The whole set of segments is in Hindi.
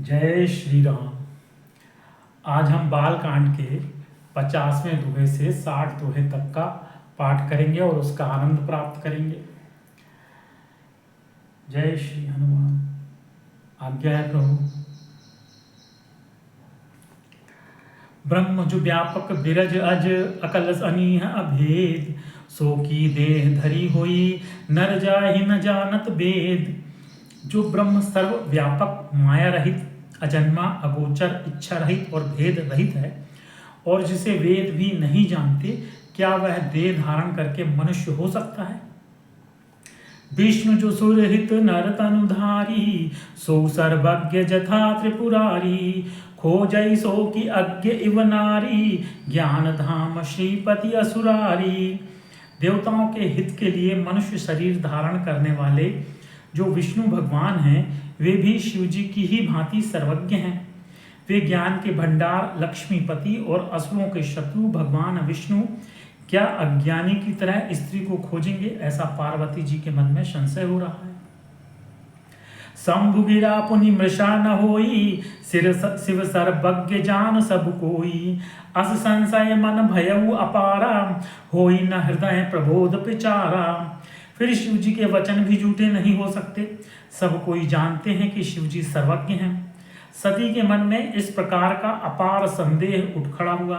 जय श्री राम। आज हम बाल कांड के 50वें दोहे से 60 दोहे तक का पाठ करेंगे और उसका आनंद प्राप्त करेंगे। जय श्री हनुमान। आज्ञा है प्रभु। ब्रह्म जो व्यापक बिरज अज अकलस अनीह अभेद, सो की देह धरी होई नर जाहि न जानत वेद। जो ब्रह्म सर्व व्यापक माया रहित अजन्मा अगोचर इच्छा रहित और भेद रहित है और जिसे वेद भी नहीं जानते, क्या वह देह धारण करके मनुष्य हो सकता है। विष्णु जो सुरहित नर तनुधारी, सो सर्वज्ञ जथा त्रिपुरारी। खोजई सो की अज्ञ इव नारी, ज्ञान धाम श्रीपति असुरारी। देवताओं के हित के लिए मनुष्य शरीर धारण करने वाले जो विष्णु भगवान हैं, वे भी शिव जी की ही भांति सर्वज्ञ हैं। वे ज्ञान के भंडार लक्ष्मीपति और असुरों के शत्रु भगवान विष्णु क्या अज्ञानी की तरह स्त्री को खोजेंगे, ऐसा पार्वती जी के मन में संशय हो रहा है। शंभु गिरा पुनि मृषा न होई, शिव सर्वज्ञ जान सब कोई। अस संशय मन भयउ अपारा, होई न हृदय प्रबोध पिचारा। फिर शिव जी के वचन भी झूठे नहीं हो सकते। सब कोई जानते हैं कि शिव जी सर्वज्ञ हैं। सती के मन में इस प्रकार का अपार संदेह उठ खड़ा हुआ।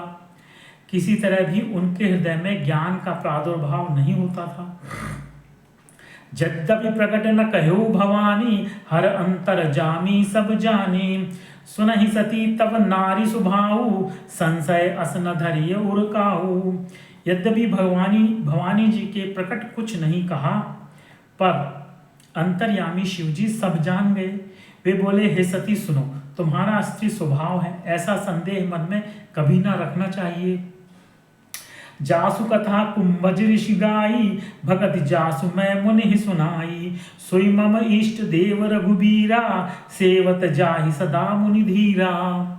किसी तरह भी उनके हृदय में ज्ञान का प्रादुर्भाव नहीं होता था। यद्यपि प्रकट न कहो भवानी, हर अंतर जामी सब जानी। सुनहि सती तब नारी सुभाऊ, संशय अस न धरिय उरकाऊ। यद्यपि भवानी जी के प्रकट कुछ नहीं कहा, पर अंतर्यामी शिव जी सब जान गए। वे बोले, हे सती सुनो, तुम्हारा स्त्री स्वभाव है, ऐसा संदेह मन में कभी ना रखना चाहिए। जासु कथा कुंभज ऋषि गाई, भगत जासु मैं मुनि सुनाई। सोई मम इष्ट देव रघुबीरा, सेवत जाहि सदा मुनि धीरा।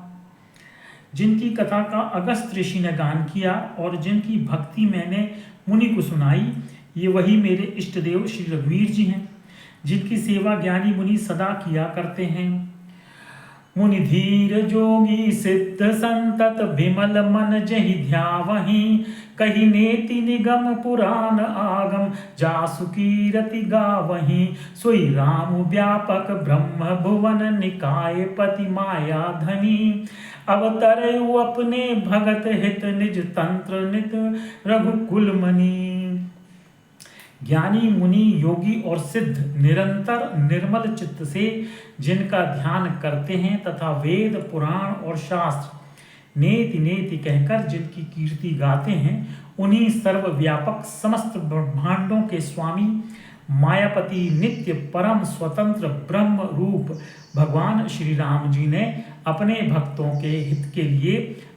जिनकी कथा का अगस्त ऋषि ने गान किया और जिनकी भक्ति मैंने मुनि को सुनाई, ये वही मेरे इष्ट देव श्री रघुवीर जी हैं, जिनकी सेवा ज्ञानी मुनि सदा किया करते हैं। मुनि धीर जोगी सिद्ध संतत, विमल मन जहि ध्यावहि। कही नेति निगम पुराण आगम, जासु कीरति गावहि। सोई राम व्यापक ब्रह्म भुवन, निकाय पति माया धनी। अवतरयु अपने भगत हित, निज तंत्र नित रघुकुल मणि। ज्ञानी मुनि योगी और सिद्ध निरंतर निर्मल चित्त से जिनका ध्यान करते हैं तथा वेद पुराण और शास्त्र नेति नेति कहकर जिनकी कीर्ति गाते हैं, उन्हीं सर्वव्यापक समस्त ब्रह्मांडों के स्वामी मायापति नित्य परम स्वतंत्र ब्रह्म रूप भगवान श्री राम जी ने अपने भक्तों के हित के लिए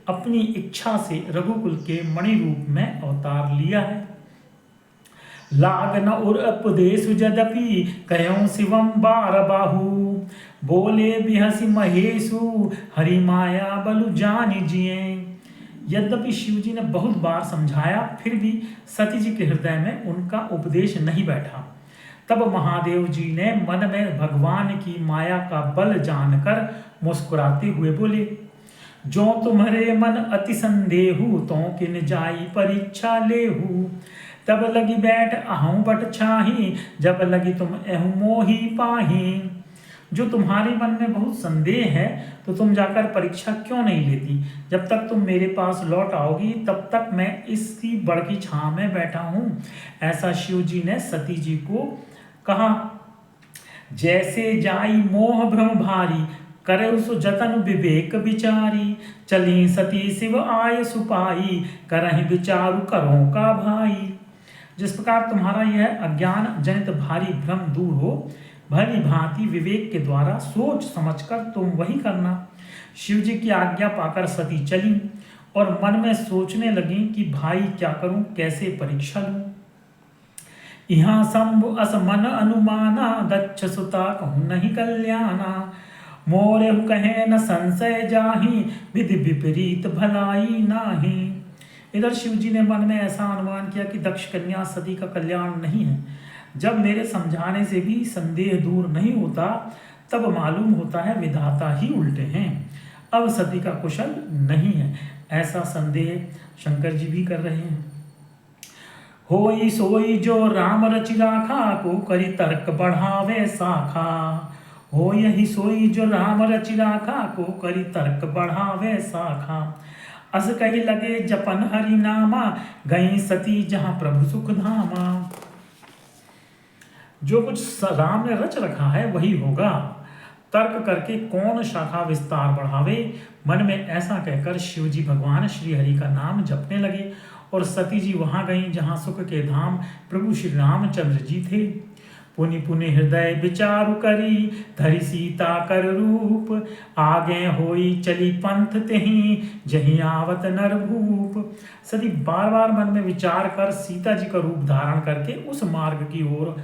अपनी इच्छा से रघुकुल के मणि रूप में अवतार लिया है। लाग न उर उपदेश जदपि, कहो शिवम बार बाहु। बोले बिहसी महेशु, हरि माया बलु जानि जिए। यद्यपि शिव जी ने बहुत बार समझाया, फिर भी सती जी के हृदय में उनका उपदेश नहीं बैठा। तब महादेव जी ने मन में भगवान की माया का बल जानकर मुस्कुराते हुए बोले, जो तुम्हारे मन अति संदेहु, तो किन जाई परीक्षा लेहु। तब लगी बैठ अहूँ बट छाही, जब लगी तुम एहू मोही पाही। जो तुम्हारे मन में बहुत संदेह है, तो तुम जाकर परीक्षा क्यों नहीं लेती। जब तक तुम मेरे पास लौट आओगी, तब तक मैं इसी बड़ की छां में बैठा हूँ। ऐसा शिव जी ने सती जी को कहा। जैसे जाई मोह भ्रम भारी, करे सो जतन विवेक विचारी। चली सती शिव आय सुपाई, करहि विचारु करो का भाई। जिस प्रकार तुम्हारा यह अज्ञान जनित भारी भ्रम दूर हो, भली भांति विवेक के द्वारा सोच समझकर तुम वही करना। शिव जी की आज्ञा पाकर सती चली और मन में सोचने लगी कि भाई क्या करूं, कैसे परीक्षा लूं। यहाँ शंभु अस मन अनुमाना, दक्ष सुता कहूं नहीं कल्याणा। मोरे कहे न संशय जाहि, विधि विपरीत भलाई नाही। इधर शिव जी ने मन में ऐसा अनुमान किया कि दक्ष कन्या सती का कल्याण नहीं है। जब मेरे समझाने से भी संदेह दूर नहीं होता, तब मालूम होता है विधाता ही उल्टे हैं, अब सती का कुशल नहीं है। ऐसा संदेह शंकर जी भी कर रहे हैं। होई सोई जो राम रचि राखा, को करी तर्क बढ़ावे शाखा। हो यही सोई जो राम रचि राखा, को करी तर्क बढ़ावे शाखा। अस कही लगे जपन हरि नामा, गई सती जहां प्रभु सुख धामा। जो कुछ राम ने रच रखा है वही होगा, तर्क करके कौन शाखा विस्तार बढ़ावे। मन में ऐसा कहकर शिव जी भगवान श्री हरि का नाम जपने लगे और सती जी वहां गईं जहां सुख के धाम प्रभु श्री रामचंद्र जी थे। पुनि पुनि हृदय विचारु करी, धरि सीता कर रूप। आगे होई चली पंथ तेहि, जहीं आवत नर भूप। सती बार बार मन में विचार कर सीता जी का रूप धारण करके उस मार्ग की ओर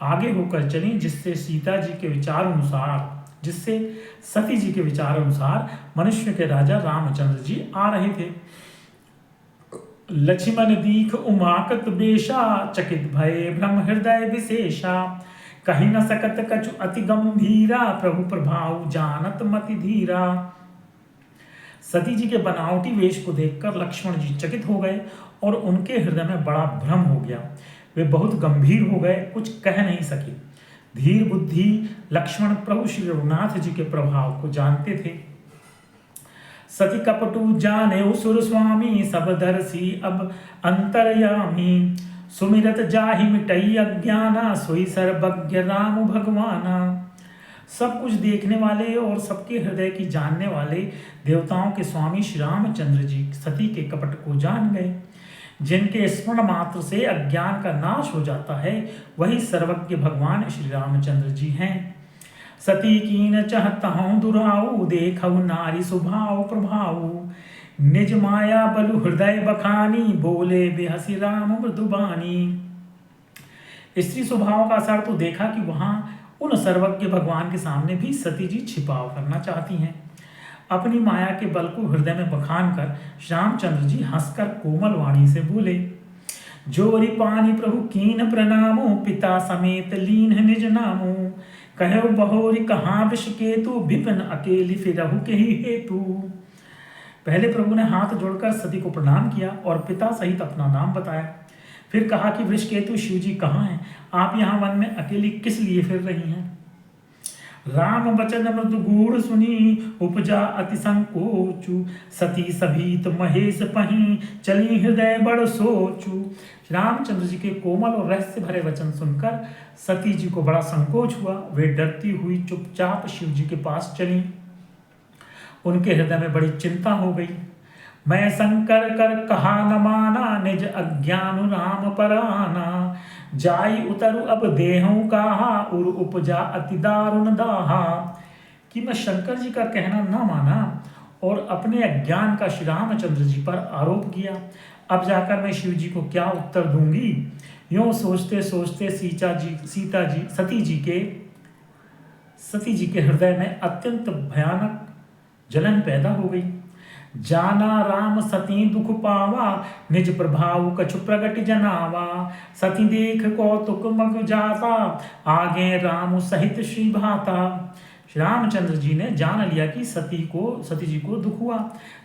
आगे होकर चली जिससे सीता जी के विचार अनुसार, जिससे सती जी के विचार अनुसार मनुष्य के राजा रामचंद्र जी आ रहे थे। लक्ष्मण दीख उमाकत बेशा, चकित भय भ्रम हृदय विशेषा। कही न सकत कछु अति गंभीरा, प्रभु प्रभाव जानत मति धीरा। सती जी के बनावटी वेश को देखकर लक्ष्मण जी चकित हो गए और उनके हृदय में बड़ा भ्रम हो गया। वे बहुत गंभीर हो गए, कुछ कह नहीं सके। धीर बुद्धि लक्ष्मण प्रभु श्री रघुनाथ जी के प्रभाव को जानते थे। सती कपटु जाने सुर स्वामी, सब दर्शी अब अंतर्यामी। सुमिरत जाहि मिटई अज्ञाना, सोई सर्वज्ञ राम भगवाना। सब कुछ देखने वाले और सबके हृदय की जानने वाले देवताओं के स्वामी श्री रामचंद्र जी सती के कपट को जान गए। जिनके स्मरण मात्र से अज्ञान का नाश हो जाता है, वही सर्वज्ञ भगवान श्री रामचंद्र जी हैं। सती कीन चाहताहूं दुराऊ, देखऊ नारी स्वभाव प्रभाऊ। निज माया बलु हृदय बखानी, बोले बेहसी राम मृदुबानी। स्त्री स्वभाव का असर तो देखा कि वहां उन सर्वज्ञ भगवान के सामने भी सती जी छिपाव करना चाहती हैं। अपनी माया के बल को हृदय में बखान कर श्यामचंद्र जी हंसकर कोमल वाणी से बोले, जोरी पानी प्रभु कीन प्रणामो, पिता समेत लीन निज नामो। कहो बहोरी कहाँ विष केतु, विपिन अकेली फिरहु के ही हेतु। पहले प्रभु ने हाथ जोड़कर सती को प्रणाम किया और पिता सहित अपना नाम बताया। फिर कहा कि वृषकेतु शिव जी कहाँ हैं, आप यहाँ वन में अकेली किस लिए फिर रही हैं। राम बचन मृदु गूढ़ सुनी, उपजा अति संकोचु। सती सभीत महेश पही, चली हृदय बड़ सोचु। रामचंद्र जी के कोमल और रहस्य भरे वचन सुनकर सती जी को बड़ा संकोच हुआ। वे डरती हुई चुपचाप शिव जी के पास चली। उनके हृदय में बड़ी चिंता हो गई। मैं शंकर कर कहा न माना, निज अज्ञान राम पराना। जाई उतरु अब देहूं कहा, उर उपजा अति दारुण दाहा। कि मैं शंकर जी का कहना न माना और अपने अज्ञान का श्री रामचंद्र जी पर आरोप किया। अब जाकर मैं शिव जी को क्या उत्तर दूंगी। यूं सोचते सोचते सती जी के हृदय में अत्यंत भयानक जलन पैदा हो गई। जाना राम सती दुख पावा, निज प्रभाव कछु प्रगट जनावा। सती देख कौतुक मग जाता, आगे राम सहित श्री भाता। श्री रामचंद्र जी ने जान लिया कि सती जी को दुख हुआ।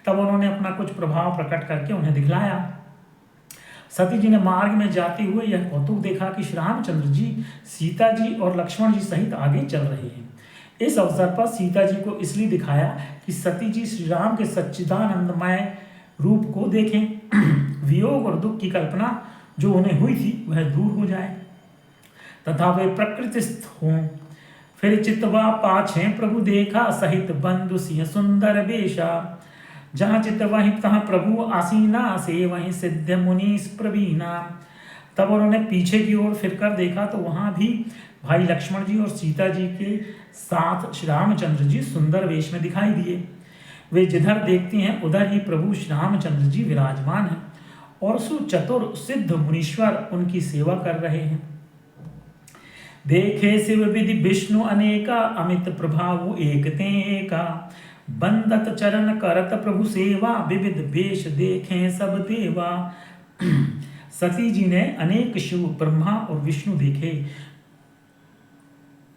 तब उन्होंने अपना कुछ प्रभाव प्रकट करके उन्हें दिखलाया। सती जी ने मार्ग में जाते हुए यह कौतुक देखा कि श्री रामचंद्र जी सीता जी और लक्ष्मण जी सहित आगे चल रहे हैं। इस अवसर पर सीता जी को इसलिए दिखाया कि सती जी श्री राम के सच्चिदानंदमय रूप को देखें, वियोग और दुख की कल्पना जो उन्हें हुई थी वह दूर हो जाए तथा वे प्रकृतिस्थ हों। फिर चितवा पाछे प्रभु देखा, सहित बंधु सिंह सुंदर बेशा। जहाँ चित वहीं तहाँ प्रभु आसीना, से वहीं सिद्ध मुनीस प्रवीणा। तब उन्होंने पीछे की ओर फिरकर देखा तो वहां भी भाई लक्ष्मण जी और सीता जी के साथ श्री रामचंद्र जी सुंदर वेश में दिखाई दिए। वे जिधर देखती हैं उधर ही प्रभु श्री रामचंद्र जी विराजमान हैं और सुचतुर सिद्ध मुनीश्वर उनकी सेवा कर रहे हैं। देखे शिव विधि विष्णु अनेका, अमित प्रभाव एक तेका। बंदत चरण करत प्रभु सेवा, विविध वेश देखें सब देवा। सती जी ने अनेक शिव ब्रह्मा और विष्णु देखे।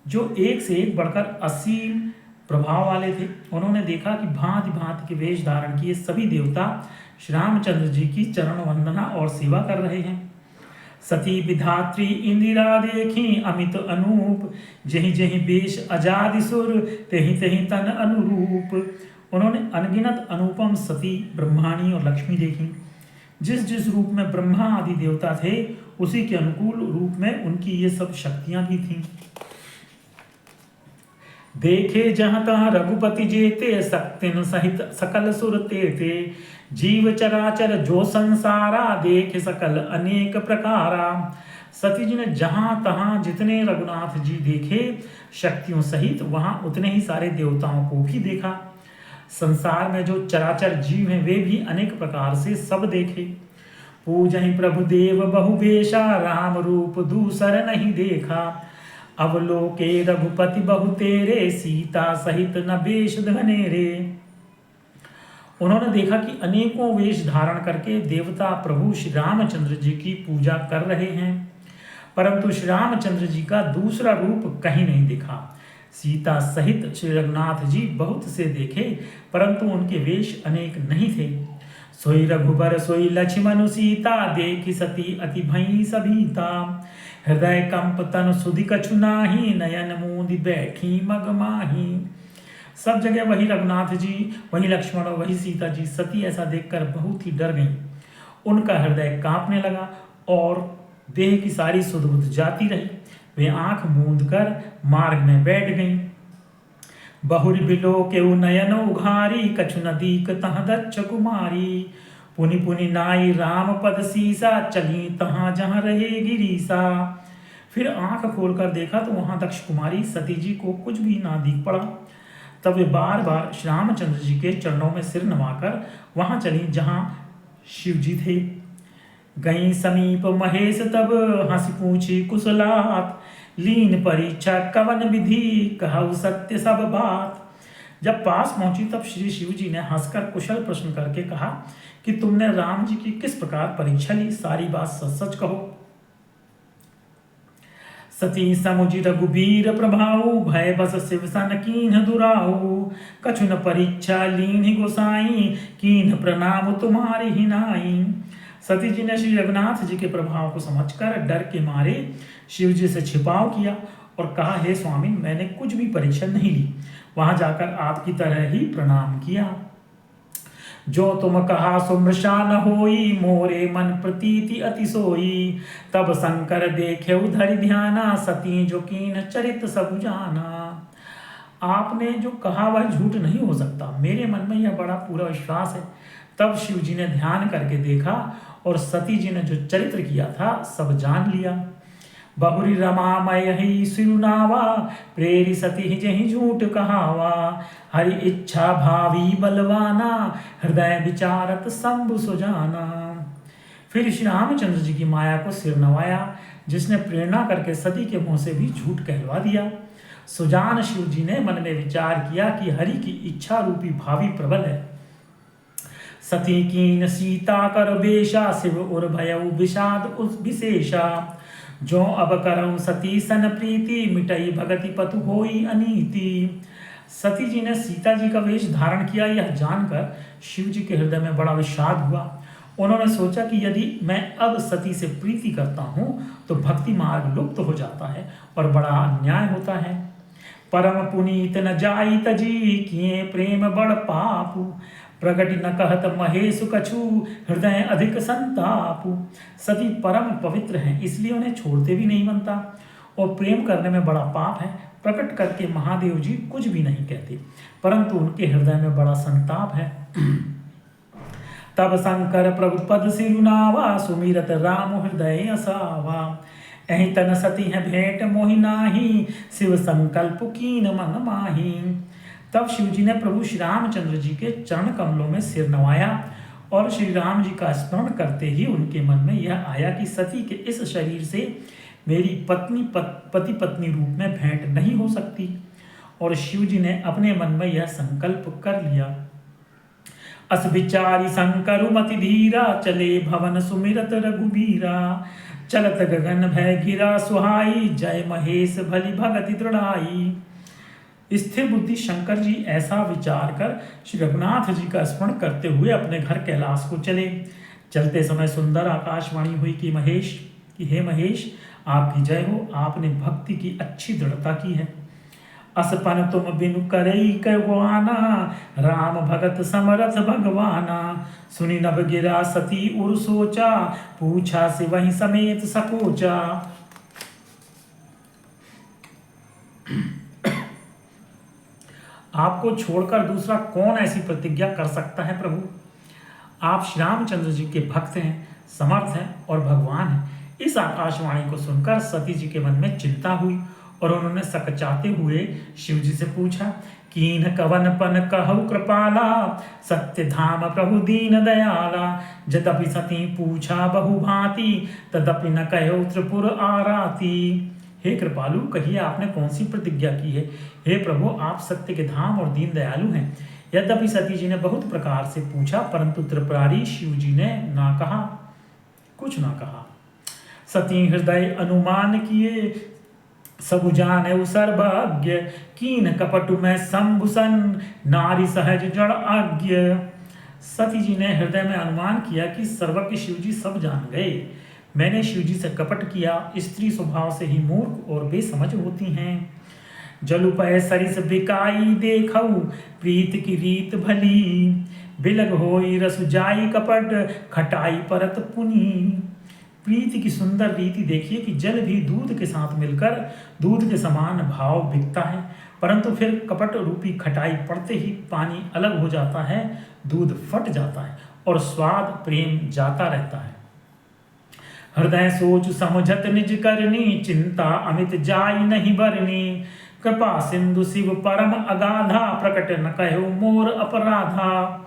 जो एक से एक बढ़कर असीम प्रभाव वाले थे। उन्होंने देखा कि भांति भांति के वेश धारण किए सभी देवता श्री रामचंद्र जी की चरण वंदना और सेवा कर रहे हैं। सती विधात्री इंदिरा देखी अमित अनूप, जही जही वेश अजादि सुर, तेहि तेहि तन अनुरूप। उन्होंने अनगिनत अनुपम सती, ब्रह्माणी और लक्ष्मी देखी। जिस जिस रूप में ब्रह्मा आदि देवता थे, उसी के अनुकूल रूप में उनकी ये सब शक्तियां भी थीं। देखे जहाँ तहाँ रघुपति जेते, शक्तिन सहित सकल सुर तेते। जीव चराचर जो संसारा, देखे सकल अनेक प्रकारा। सती जी ने जहाँ तहाँ जितने रघुनाथ जी देखे शक्तियों सहित, वहाँ उतने ही सारे देवताओं को भी देखा। संसार में जो चराचर जीव हैं वे भी अनेक प्रकार से सब देखे। पूजहि प्रभु देव बहुवेशा, राम रूप दूसर नहीं देखा। अवलोके रघुपति बहु तेरे, सीता सहित न वेश धनेरे। उन्होंने देखा कि अनेकों वेश धारण करके देवता प्रभु श्री रामचंद्र जी की पूजा कर रहे हैं, परंतु श्री रामचंद्र जी का दूसरा रूप कहीं नहीं दिखा। सीता सहित श्री रघुनाथ जी बहुत से देखे, परंतु उनके वेश अनेक नहीं थे। सोई रघुबर सोई लक्ष्मण सीता, देखी सती अति भई सभीता। हृदय कंप तन सुधि कछु नाही, नयन मूंदि बैठी मगमाही। सब जगह वही रघुनाथ जी, वही लक्ष्मण और वही सीता जी। सती ऐसा देखकर बहुत ही डर गई। उनका हृदय कांपने लगा और देह की सारी सुध बुध जाती रही। वे आंख मूंद कर मार्ग में बैठ गईं। बहुरी बिलो के नयन उघारी, कछु नदी तह दक्ष कुमारी। पुनि पुनि नाई राम पद सीसा, चली तहाँ जहाँ रहे गिरीसा। फिर आंख खोलकर देखा तो वहां दक्ष कुमारी सती जी को कुछ भी ना दिख पड़ा। तब वे बार बार श्री रामचंद्र जी के चरणों में सिर नवाकर वहां चली जहां शिव जी थे। गई समीप महेश तब, हंसी पूछी कुशलात। लीन परीक्षा कवन विधि, कहु सत्य सब बात। जब पास पहुंची तब श्री शिव जी ने हंसकर कुशल प्रश्न करके कहा कि तुमने राम जी की किस प्रकार परीक्षा ली, सारी बात सच सच कहो। सती समुझ रघुबीर प्रभाऊ, भय बस शिव सन कीन्ह दुराऊ। कछु न परीक्षा लीन्हि गोसाई, कीन्ह प्रणाम तुम्हारी ही नाई। सती जी ने श्री रघुनाथ जी के प्रभाव को समझकर डर के मारे शिव जी से छिपाव किया और कहा, हे स्वामी, मैंने कुछ भी परीक्षा नहीं ली, वहां जाकर आपकी तरह ही प्रणाम किया। जो तुम कहा सुमृषा न होई, मोरे मन प्रतीति अति सोई। तब शंकर देखे उधर ध्याना, सती जो कीन चरित सब जाना। आपने जो कहा वह झूठ नहीं हो सकता, मेरे मन में यह बड़ा पूरा विश्वास है। तब शिव जी ने ध्यान करके देखा और सती जी ने जो चरित्र किया था सब जान लिया। बहुरी रमामय ही सिरुनावा, प्रेरी सती जही झूठ कहावा। हरि इच्छा भावी बलवाना, हृदय विचारत शंभु सुजाना। फिर श्री रामचंद्र जी की माया को सिर नवाया, जिसने प्रेरणा करके सती के मुंह से भी झूठ कहलवा दिया। सुजान शिव जी ने मन में विचार किया कि हरि की इच्छा रूपी भावी प्रबल है। सती कीन सीता कर बेशा, शिव उर भयउ विषाद उस विशेषा। जो अब करऊं सती सन प्रीति, मिटई भगति पतु होई अनीति। सती जी ने सीता जी का वेश धारण किया, यह जानकर शिव जी के हृदय में बड़ा विषाद हुआ। उन्होंने सोचा कि यदि मैं अब सती से प्रीति करता हूँ तो भक्ति मार्ग लुप्त हो जाता है और बड़ा अन्याय होता है। परम पुनीत न जाई तजी, किए प्रेम बड़ पापु। प्रगति न कहत महेश कछु, हृदय अधिक संतापु। सती परम पवित्र हैं, इसलिए उन्हें छोड़ते भी नहीं बनता और प्रेम करने में बड़ा पाप है। प्रकट करके महादेव जी कुछ भी नहीं कहते, परंतु उनके हृदय में बड़ा संताप है। तब शंकर प्रभु पद सिरुनावा, सुमिरत राम हृदय असावा। अहि तन सती है भेंट मोहि नाही, शिव संकल्प कीन मन माही। तब शिव जी ने प्रभु श्री रामचंद्र जी के चरण कमलों में सिर नवाया और श्री राम जी का स्मरण करते ही उनके मन में यह आया कि सती के इस शरीर से मेरी पति पत्नी रूप में भेंट नहीं हो सकती। और शिव जी ने अपने मन में यह संकल्प कर लिया। अस विचारी शंकर मति धीरा, चले भवन सुमिरत रघुबीरा। चलत गगन भय गिरा सुहाई, जय महेश भली भगति दृढ़ाई। स्थिर बुद्धि शंकर जी ऐसा विचार कर श्री रघुनाथ जी का स्मरण करते हुए अपने घर कैलाश को चले। चलते समय सुंदर आकाशवाणी हुई कि हे महेश, आपकी जय हो, आपने भक्ति की अच्छी दृढ़ता की है। असपन तुम बिनु करई करवाना, राम भगत समरथ भगवाना। सुनी नभ गिरा सती उर सोचा, पूछा से वही समेत सकोचा। आपको छोड़कर दूसरा कौन ऐसी प्रतिज्ञा कर सकता है प्रभु? आप श्री रामचंद्र जी के भक्त हैं, समर्थ हैं और भगवान हैं। इस आकाशवाणी को सुनकर सती जी के मन में चिंता हुई और उन्होंने सकचाते हुए शिव जी से पूछा, कीन कवन पन कहु कृपाला, सत्य धाम प्रभु दीन दयाला। जदपि सती पूछा बहु भांति, तदपि न कहो त्रिपुर आराती। हे कृपालु, कहिए आपने कौन सी प्रतिज्ञा की है? हे प्रभु, आप सत्य के धाम और दीन दयालु हैं। यद्यपि सती जी ने बहुत प्रकार से पूछा, परंतु त्रिपुरारी शिव जी ने ना कहा, कुछ ना कहा। सती हृदय अनुमान किए, सब जाने सर्वज्ञ। कीन कपटु में शंभुसन, नारी सहज जड़ आज्ञ। सती जी ने हृदय में अनुमान किया कि सर्वज्ञ शिव जी सब जान गए। मैंने शिव जी से कपट किया। स्त्री स्वभाव से ही मूर्ख और बेसमझ होती हैं। जलुपय सरिस बिकाई देखऊ, प्रीत की रीत भली। बिलग होई रसु जाई कपट, खटाई परत पुनी। प्रीति की सुंदर रीति देखिए कि जल भी दूध के साथ मिलकर दूध के समान भाव बिकता है, परंतु फिर कपट रूपी खटाई पड़ते ही पानी अलग हो जाता है, दूध फट जाता है और स्वाद प्रेम जाता रहता है। हृदय सोच समझत निज करनी, चिंता अमित जाई नहीं बरनी। कृपा सिंधु शिव परम अगाधा, प्रकट न कहो मोर अपराधा।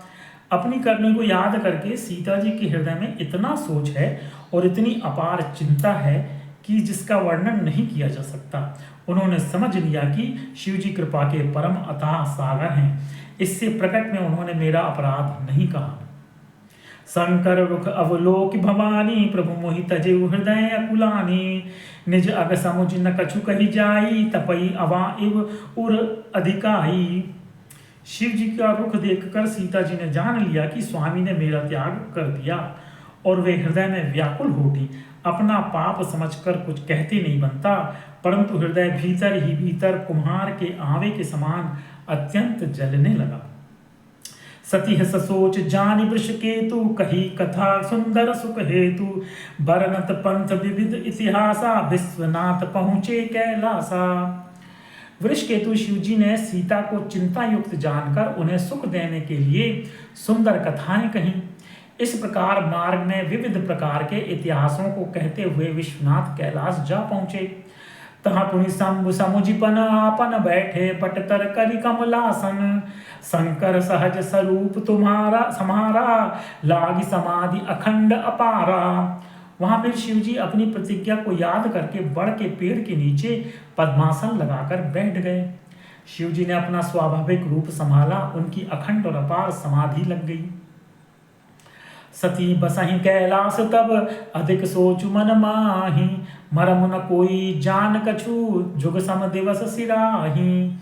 अपनी करनी को याद करके सीता जी के हृदय में इतना सोच है और इतनी अपार चिंता है कि जिसका वर्णन नहीं किया जा सकता। उन्होंने समझ लिया कि शिव जी कृपा के परम अथाह सागर हैं। इससे प्रकट में उन्होंने मेरा अपराध नहीं कहा। शंकर रुख अवलोक भवानी, प्रभु मोहि तजे हृदय अकुलानी। निज अग समुझ न कछु कही जाई, तपई अवा इव उर अधिकाई। शिव जी का रुख देखकर सीता जी ने जान लिया कि स्वामी ने मेरा त्याग कर दिया और वे हृदय में व्याकुल हो उठी। अपना पाप समझकर कुछ कहते नहीं बनता, परंतु हृदय भीतर ही भीतर कुम्हार के आवे के समान अत्यंत जलने लगा। सती ससोच जानि वृष केतु, कही कथा सुंदर सुख हेतु। बरनत पंथ विविध इतिहासा, विश्वनाथ पहुँचे कैलासा। वृषकेतु शिव जी ने सीता को चिंता युक्त जानकर उन्हें सुख देने के लिए सुंदर कथाएं कहीं। इस प्रकार मार्ग में विविध प्रकार के इतिहासों को कहते हुए विश्वनाथ कैलाश जा पहुंचे। तहाँ पुनि शंभु समुझिपन आपन, बैठे पटतर करि कमलासन। शंकर सहज स्वरूप तुम्हारा समारा, लागी समाधि अखंड अपारा। वहां फिर शिव जी अपनी प्रतिज्ञा को याद करके बड़ के पेड़ के नीचे पद्मासन लगाकर बैठ गए। शिव जी ने अपना स्वाभाविक रूप संभाला, उनकी अखंड और अपार समाधि लग गई। सती बसहि कैलाश तब, अधिक सोचु मन माही। मरम न कोई जान कछु, जुग सम दिवस सिराही।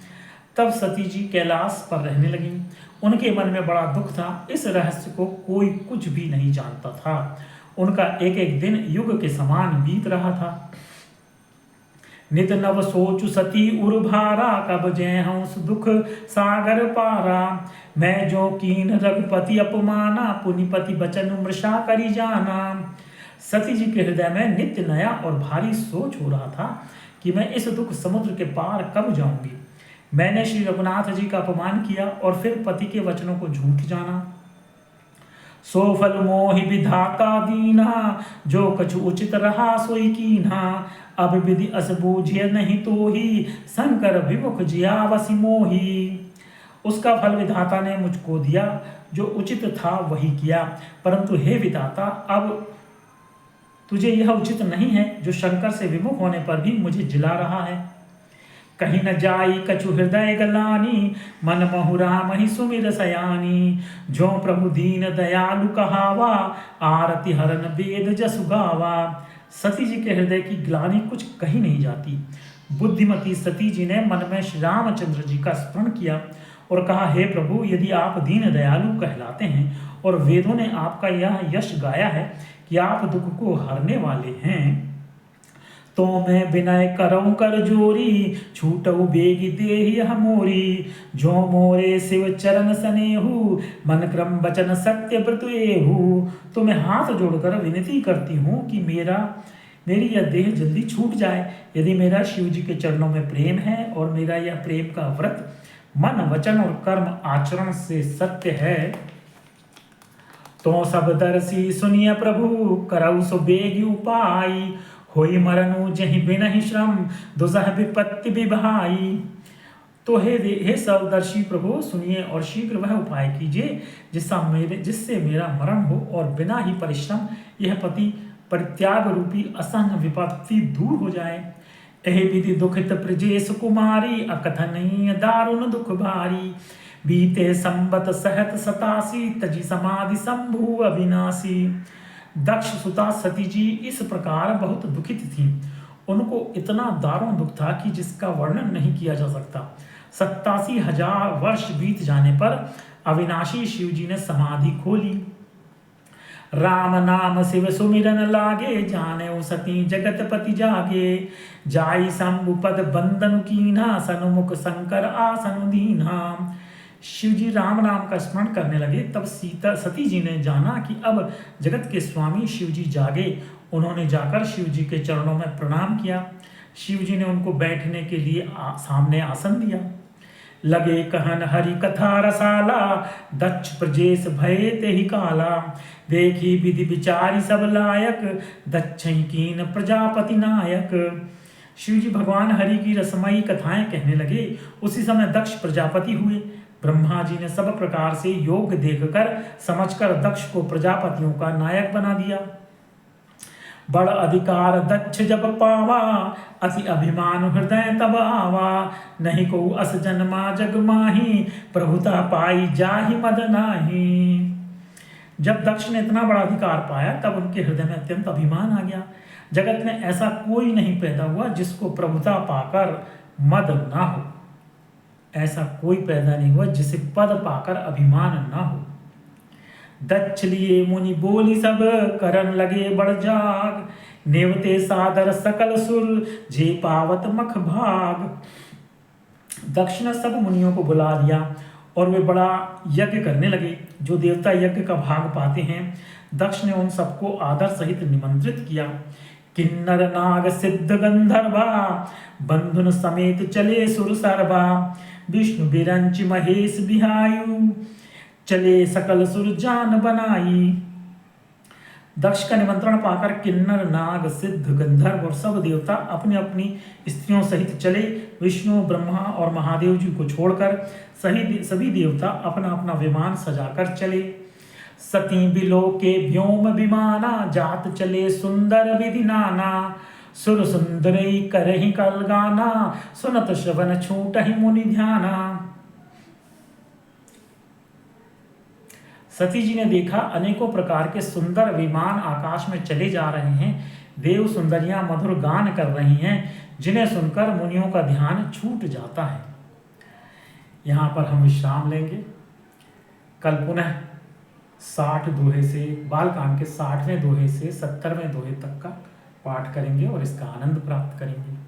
तब सती जी कैलाश पर रहने लगी। उनके मन में बड़ा दुख था। इस रहस्य को कोई कुछ भी नहीं जानता था। उनका एक एक दिन युग के समान बीत रहा था। नित नव सोचु सती उर्भारा, कब जय हंस दुख सागर पारा। मैं जो कीन रघुपति अपमाना, पुनिपति बचन मृषा करी जाना। सती जी के हृदय में नित्य नया और भारी सोच हो रहा था कि मैं इस दुख समुद्र के पार कब जाऊंगी। मैंने श्री रघुनाथ जी का अपमान किया और फिर पति के वचनों को झूठ जाना। सो फल मोहि विधाता दीना, जो कछु उचित रहा सोई कीन्हा। अब विधि अस बूझिय नहीं तो ही, शंकर विमुख जिया वसी मोही। उसका फल विधाता ने मुझको दिया, जो उचित था वही किया, परंतु हे विधाता, अब तुझे यह उचित नहीं है जो शंकर से विमुख होने पर भी मुझे जिला रहा है। कहीं न जाई कछु हृदय गलानी, मन महु राम ही सुमिर सयानी। जो प्रभु दीन दयालु कहावा, आरति हरन वेद जसु गावा। सती जी के हृदय की ग्लानि कुछ कही नहीं जाती। बुद्धिमती सती जी ने मन में श्री रामचंद्र जी का स्मरण किया और कहा, हे प्रभु, यदि आप दीन दयालु कहलाते हैं और वेदों ने आपका यह यश गाया है कि आप दुख को हरने वाले हैं, तो मैं विनय करऊं कर जोरी, छूटऊ बेगी देहि हमोरी। जो मोरे शिव चरण सनेहु, मन क्रम वचन सत्य व्रत एहु। तो मैं हाथ जोड़कर विनती करती हूँ कि मेरी यह देह जल्दी छूट जाए। यदि मेरा शिव जी के चरणों में प्रेम है और मेरा यह प्रेम का व्रत मन वचन और कर्म आचरण से सत्य है, तो सब दर्शी सुनिय प्रभु, करऊ सो बेगी उपाय। होई मरनु जहि बिनहि श्रम, दुसह विपत्ति विभाई। तो हे सबदर्शी प्रभु, सुनिए और शीघ्र वह उपाय कीजिए जिससे मेरा मरण हो और बिना ही परिश्रम यह पति परित्याग रूपी असंग विपत्ति दूर हो जाए। एहि विधि दुखित प्रजेश कुमारी, अकथनीय दारुण दुख भारी। बीते संबत सहत 87, तजी समाधि शंभु अविनाशी। दक्ष सुता सती जी इस प्रकार बहुत दुखित थीं। उनको इतना दारुण दुख था कि जिसका वर्णन नहीं किया जा सकता। 87,000 वर्ष बीत जाने पर अविनाशी शिव जी ने समाधि खोली। राम नाम शिव सुमिरन लागे, जाने सती जगतपति जागे। जाई शंभु पद बंदन कीन्हा, सन्मुख शंकर आसन दीन्हा। शिव जी राम नाम का स्मरण करने लगे। तब सती जी ने जाना कि अब जगत के स्वामी शिव जी जागे। उन्होंने जाकर शिव जी के चरणों में प्रणाम किया। शिव जी ने उनको बैठने के लिए सामने आसन दिया। लगे कहन हरि कथा रसाला, दक्ष प्रजेश भये तेहि काला। देखी विधि विचारी सब लायक, दक्ष कीन प्रजापति नायक। शिव जी भगवान हरि की रसमयी कथाएं कहने लगे। उसी समय दक्ष प्रजापति हुए। ब्रह्मा जी ने सब प्रकार से योग देखकर समझकर दक्ष को प्रजापतियों का नायक बना दिया। बड़ अधिकार दक्ष जब पावा, अति अभिमान हृदय तब आवा। नहीं को अस जन्मा जग माही, प्रभुता पाई जाहि मद नाही। जब दक्ष ने इतना बड़ा अधिकार पाया तब उनके हृदय में अत्यंत अभिमान आ गया। जगत में ऐसा कोई नहीं पैदा हुआ जिसको प्रभुता पाकर मद ना हो। ऐसा कोई पैदा नहीं हुआ जिसे पद पाकर अभिमान ना हो। दक्ष लिए मुनि बोली सब, करन लगे बड़ जाग। नेवते सादर सकल सुर, जे पावत मख भाग। दक्ष ने सब मुनियों को बुला लिया और वे बड़ा यज्ञ करने लगे। जो देवता यज्ञ का भाग पाते हैं, दक्ष ने उन सबको आदर सहित निमंत्रित किया। किन्नर नाग सिद्ध गंधर्वा, बंधुन समेत चले सुर सर्वा। विष्णु बिरंच महेश बिहायु, चले सकल सुर जान बनाई। दक्ष का निमंत्रण पाकर किन्नर नाग सिद्ध गंधर्व और सब देवता अपनी अपनी स्त्रियों सहित चले। विष्णु ब्रह्मा और महादेव जी को छोड़कर सभी देवता अपना अपना विमान सजाकर चले। सती बिलो के व्योम विमाना, जात चले सुंदर विधि नाना। सुर सुंदरई करहि कल गाना, सुनत श्रवण छूटहि मुनि ध्याना। सती जी ने देखा अनेकों प्रकार के सुंदर विमान आकाश में चले जा रहे हैं। देव सुंदरियां मधुर गान कर रही हैं, जिन्हें सुनकर मुनियों का ध्यान छूट जाता है। यहाँ पर हम विश्राम लेंगे। कल पुनः 60 दोहे से, बालकांड के 60वें दोहे से 70वें दोहे तक का पाठ करेंगे और इसका आनंद प्राप्त करेंगे।